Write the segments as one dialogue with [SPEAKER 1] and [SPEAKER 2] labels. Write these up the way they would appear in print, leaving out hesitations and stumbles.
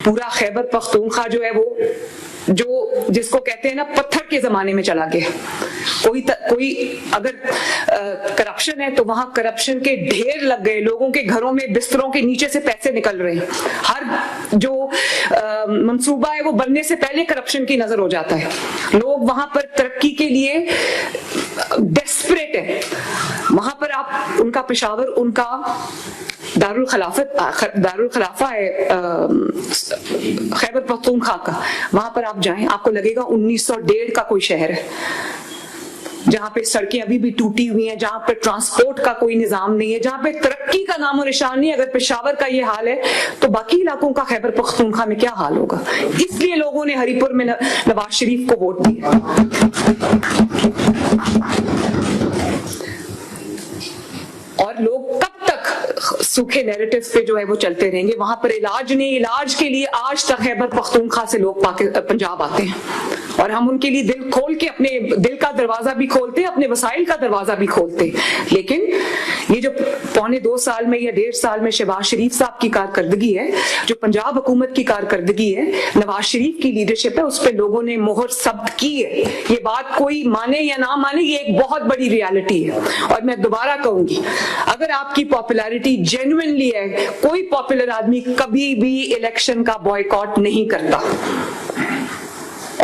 [SPEAKER 1] पूरा खैबर पख्तूनख्वा जो है वो जो जिसको कहते हैं ना पत्थर के जमाने में चला गया। कोई अगर करप्शन है तो वहां करप्शन के ढेर लग गए, लोगों के घरों में बिस्तरों के नीचे से पैसे निकल रहे हैं। हर जो मंसूबा है वो बनने से पहले करप्शन की नजर हो जाता है। लोग वहां पर तरक्की के लिए डेस्परेट है। वहां पर आप उनका पेशावर, उनका दारुल खलाफा है खैबर पख्तूनख्वा का, वहां पर आप जाएं आपको लगेगा 1901 का कोई शहर है, जहां पे सड़कें अभी भी टूटी हुई हैं, जहां पे ट्रांसपोर्ट का कोई निजाम नहीं है, जहां पे तरक्की का नामो निशान नहीं। अगर पेशावर का ये हाल है तो बाकी इलाकों का खैबर पख्तूनख्वा में क्या हाल होगा। इसलिए लोगों ने हरिपुर में नवाज शरीफ को वोट दिया। और लोग कब तक सूखे नैरेटिव पे जो है वो चलते रहेंगे। वहां पर इलाज नहीं, इलाज के लिए आज तक खैबर पख्तूनख्वा से लोग पंजाब आते हैं और हम उनके लिए दिल खोल के, अपने दिल का दरवाजा भी खोलते हैं, अपने वसाइल का दरवाजा भी खोलते हैं। लेकिन ये जो 1.25 साल में या 1.5 साल में शहबाज शरीफ साहब की कारकर्दगी है, जो पंजाब हुकूमत की कारकर्दगी है, नवाज शरीफ की लीडरशिप है, उस पर लोगों ने मोहर सब्त की है। ये बात कोई माने या ना माने, ये एक बहुत बड़ी रियलिटी है। और मैं दोबारा कहूंगी, अगर आपकी पॉपुलैरिटी जेन्युइनली है, कोई पॉपुलर आदमी कभी भी इलेक्शन का बॉयकॉट नहीं करता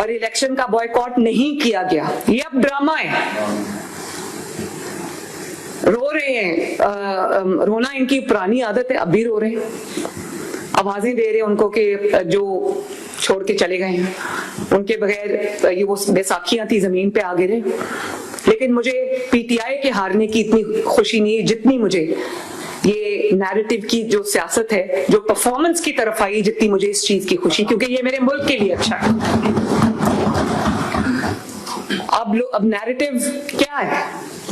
[SPEAKER 1] और इलेक्शन का बॉयकॉट नहीं किया गया। ये अब ड्रामा है। रो रहे हैं, रोना इनकी पुरानी आदत है, अब भी रो रहे हैं, आवाजें दे रहे हैं उनको कि जो छोड़ के चले गए हैं, उनके बगैर ये वो बैसाखियां थी जमीन पे आ गिरे। लेकिन मुझे पीटीआई के हारने की इतनी खुशी नहीं है जितनी मुझे ये नैरेटिव की जो सियासत है, जो परफॉर्मेंस की तरफ आई, जितनी मुझे इस चीज की खुशी, क्योंकि ये मेरे मुल्क के लिए अच्छा है। अब नैरेटिव क्या है?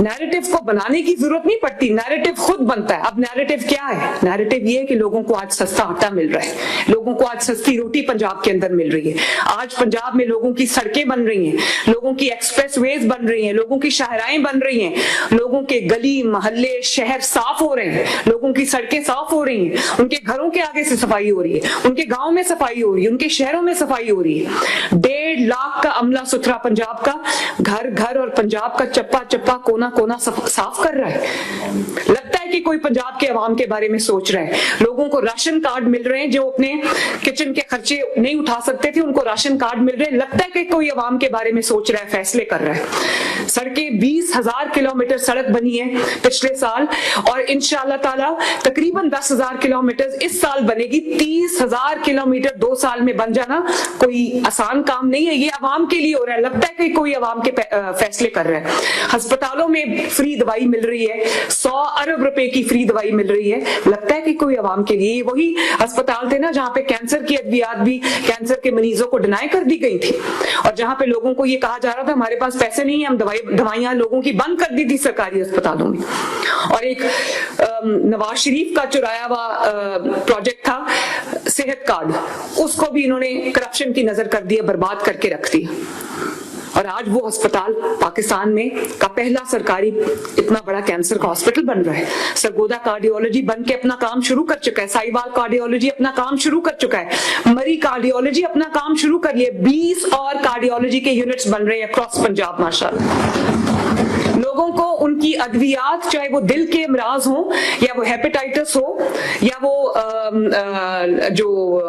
[SPEAKER 1] नैरेटिव को बनाने की जरूरत नहीं पड़ती, नैरेटिव खुद बनता है। अब नैरेटिव क्या है? नैरेटिव ये है कि लोगों को आज सस्ता आटा मिल रहा है, लोगों को आज सस्ती रोटी पंजाब के अंदर मिल रही है। आज पंजाब में लोगों की सड़कें बन रही हैं, लोगों की एक्सप्रेसवेज बन रही हैं, लोगों की शाहराएं बन रही हैं, लोगों के गली मोहल्ले शहर साफ हो रहे हैं, लोगों की सड़कें साफ हो रही हैं, उनके घरों के आगे से सफाई हो रही है, उनके गाँव में सफाई हो रही है, उनके शहरों में सफाई हो रही है। 1.5 लाख का अमला सुथरा पंजाब का घर घर और पंजाब का चप्पा चप्पा कोना कोना साफ कर रहा है। लगता है कि कोई पंजाब के अवाम के बारे में सोच रहा है। लोगों को राशन कार्ड मिल रहे हैं, जो अपने किचन के खर्चे नहीं उठा सकते थे उनको राशन कार्ड मिल रहे हैं। लगता है कि कोई अवाम के बारे में सोच रहा है, फैसले कर रहा है। सड़कें 20,000 किलोमीटर सड़क बनी है पिछले साल और इंशाअल्लाह ताला तकरीबन 10,000 किलोमीटर इस साल बनेगी। 30,000 किलोमीटर 2 साल में बन जाना कोई आसान काम नहीं है। ये अवाम के लिए हो रहा है। लगता है कि कोई अवाम के फैसले कर रहा है। अस्पतालों में फ्री दवाई मिल रही है, 100 अरब रुपए की फ्री दवाई मिल रही है। लगता है कि कोई अवाम के लिए। वही अस्पताल थे ना जहां पे कैंसर की अद्वियात भी कैंसर के मरीजों को डिनाई कर दी गई थी और जहां पे लोगों को ये कहा जा रहा था हमारे पास पैसे नहीं है, हम दवाइयां लोगों की बंद कर दी थी सरकारी अस्पतालों में। और एक नवाज शरीफ का चुराया हुआ प्रोजेक्ट था सेहत कार्ड, उसको भी इन्होंने करप्शन की नजर कर दिया, बर्बाद करके रख दिया। और आज वो अस्पताल पाकिस्तान में का पहला सरकारी इतना बड़ा कैंसर का हॉस्पिटल बन रहा है। सरगोदा कार्डियोलॉजी बन के अपना काम शुरू कर चुका है, साहिवाल कार्डियोलॉजी अपना काम शुरू कर चुका है, मरी कार्डियोलॉजी अपना काम शुरू कर लिया। 20 और कार्डियोलॉजी के यूनिट्स बन रहे हैं अक्रॉस पंजाब माशाल्लाह। लोगों को उनकी अद्वियात, चाहे वो दिल के अमराज हो या वो हेपेटाइटिस हो या वो जो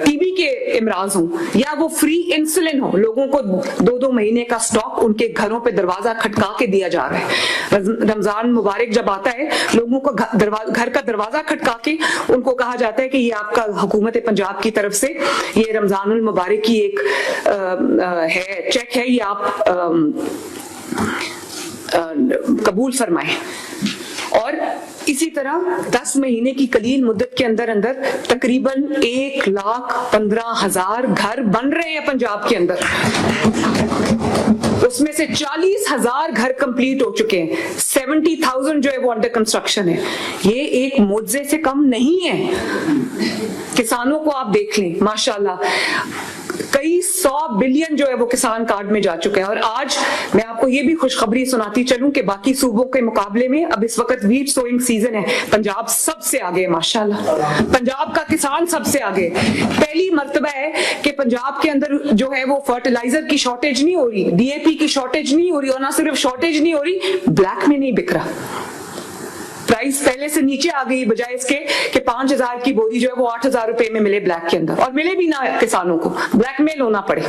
[SPEAKER 1] टीबी के इमराज हो या वो फ्री इंसुलिन हो, लोगों को 2-2 महीने का स्टॉक उनके घरों पे दरवाजा खटका के दिया जा रहा है। रमजान मुबारक जब आता है, लोगों को घर का दरवाजा खटका के उनको कहा जाता है कि ये आपका हुकूमत पंजाब की तरफ से ये रमजानुल मुबारक की एक है चेक है, ये आप कबूल फरमाएं। और इसी तरह 10 महीने की कलील मुद्दत के अंदर अंदर तकरीबन 1,15,000 घर बन रहे हैं पंजाब के अंदर। उसमें से 40,000 घर कंप्लीट हो चुके हैं, 70,000 जो है वो अंडर कंस्ट्रक्शन है। ये एक मुआवजे से कम नहीं है। किसानों को आप देख लें माशाल्लाह, कई 100 बिलियन जो है वो किसान कार्ड में जा चुके हैं। और आज मैं आपको ये भी खुशखबरी सुनाती चलूं कि बाकी सूबों के मुकाबले में अब इस वक्त वीट सोइंग सीजन है, पंजाब सबसे आगे माशाल्लाह, पंजाब का किसान सबसे आगे। पहली मर्तबा है कि पंजाब के अंदर जो है वो फर्टिलाइजर की शॉर्टेज नहीं हो रही, डीएपी की शॉर्टेज नहीं हो रही, और ना सिर्फ शॉर्टेज नहीं हो रही, ब्लैक में नहीं बिक रहा, प्राइस पहले से नीचे आ गई, बजाय इसके कि 5,000 की बोरी जो है वो 8,000 रुपए में मिले ब्लैक के अंदर, और मिले भी ना किसानों को, ब्लैकमेल होना पड़े।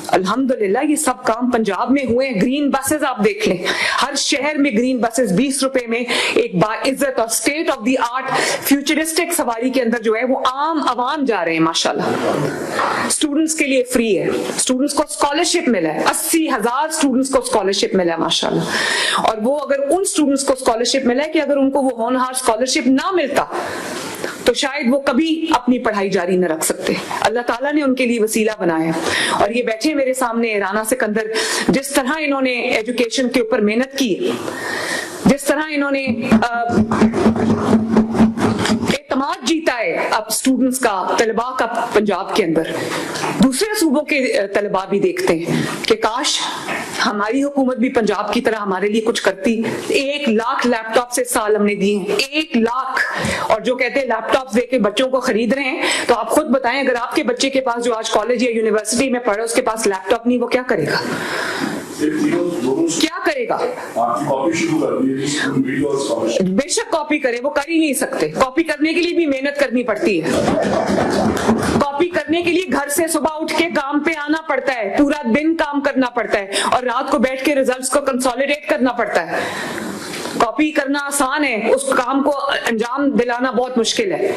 [SPEAKER 1] अल्हम्दुलिल्लाह ये सब काम पंजाब में हुए हैं। ग्रीन बसेस आप देख लें, हर शहर में ग्रीन बसेस 20 रुपए में एक बाइज्जत और state of the art futuristic सवारी के अंदर जो है वो आम आवाम जा रहे हैं माशाल्लाह। स्टूडेंट्स के लिए फ्री है, स्टूडेंट्स को स्कॉलरशिप मिला है, 80,000 स्टूडेंट्स को स्कॉलरशिप मिला है माशाल्लाह। और वो अगर उन स्टूडेंट्स को स्कॉलरशिप मिला है कि अगर उनको वो होनहार स्कॉलरशिप ना मिलता तो शायद वो कभी अपनी पढ़ाई जारी न रख सकते। अल्लाह ताला ने उनके लिए वसीला बनाया। और ये बैठे मेरे सामने राना सिकंदर, जिस तरह इन्होंने एजुकेशन के ऊपर मेहनत की, जिस तरह इन्होंने एतमाद जीता है अब स्टूडेंट्स का, तलबा का पंजाब के अंदर, दूसरे सूबों के तलबा भी देखते हैं कि काश हमारी हुकूमत भी पंजाब की तरह हमारे लिए कुछ करती। 1 लाख लैपटॉप से साल हमने दिए, 1 लाख। और जो कहते हैं लैपटॉप दे के बच्चों को खरीद रहे हैं, तो आप खुद बताएं अगर आपके बच्चे के पास जो आज कॉलेज या यूनिवर्सिटी में पढ़े उसके पास लैपटॉप नहीं, वो क्या करेगा? क्या करेगा? बेशक कॉपी करे, वो कर ही नहीं सकते। कॉपी करने के लिए भी मेहनत करनी पड़ती है। कॉपी करने के लिए घर से सुबह उठ के काम पे आना पड़ता है, पूरा दिन काम करना पड़ता है, और रात को बैठ के रिजल्ट्स को कंसोलिडेट करना पड़ता है। कॉपी करना आसान है, उस काम को अंजाम दिलाना बहुत मुश्किल है।